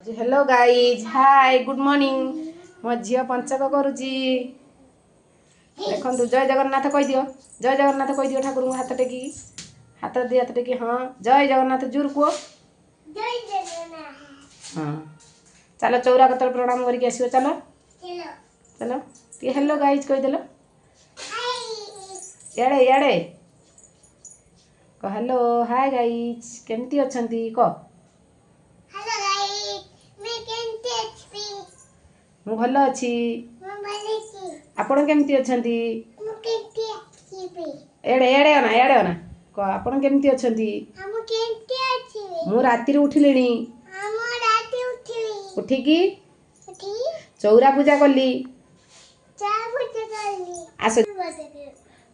hello guys hi good morning मो झील पंचक करुच्ची देखु जय जगन्नाथ कह दियो जय जगन्नाथ कह दियो ठाकुर को हाथ टेकी हाँ जय जगन्नाथ जोर कुओ जय जगन्नाथ हाँ चलो चौरा कतर प्रणाम करके आसो चलो चलो टे हेलो गाइज कहीदेल याड़े याड़े कह हेलो हाय गाइज केमती अछंती कह हेलो गाइस मैं केमती अछि मु भल अछि मैं भले छी आपण केमती अछंती मु केमती अछि एड़े एड़े ना कह आपण केमती अछंती हम केमती अछि मु राती उठिलेनी हम राती उठिली उठिकी उठी चौरा पूजा कली चाय पूजा करली आस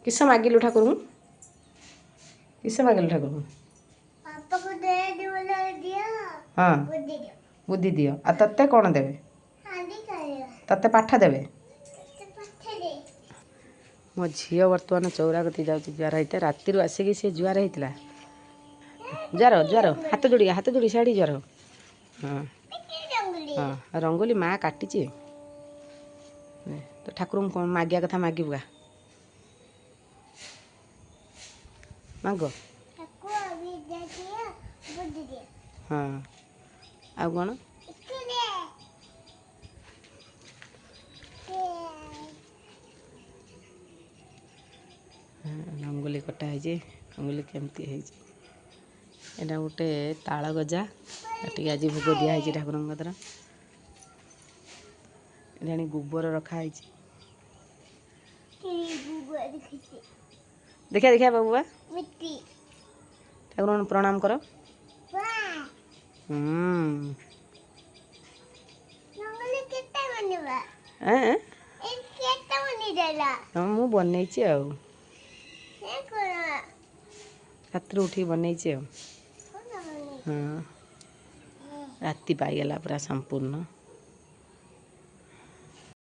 किस मागिलु ठाकुर किस मागिलु ठाकुर पापा को दे बोला दिया हाँ बुद्धि दे बुद्धि दियो आ तत्ते कौन देवे हांडी करे तत्ते पाठ देवे तो पत्थर दे मो झील बर्तमान चौरा कती जाऊँ जुआर होता राति आसिक सी जुआर होता जुआर जुआर हाथ जोड़ी साड़ी जुआर हाँ हाँ रंगोली माँ काटी तो ठाकुर कौन मागिया कथा मागिबा माग ठाकुर अभी दे दिया बुद्धि दे हाँ आ कौन इसके दे रंगोली कटा है रंगोली केमती है यहाँ गोटे ताल गजा टी आज भोग दिखाई ठाकुर कतर जानी गोबर रखाई देखिया देखिया बाबुआ मिट्टी ठाकुर प्रणाम कर वाह रंगोली कितना बनवा एक कितना बनी देला हाँ मु बनई ये करा रात उठी बनई कौन बनी हाँ राति पाईगला पूरा संपूर्ण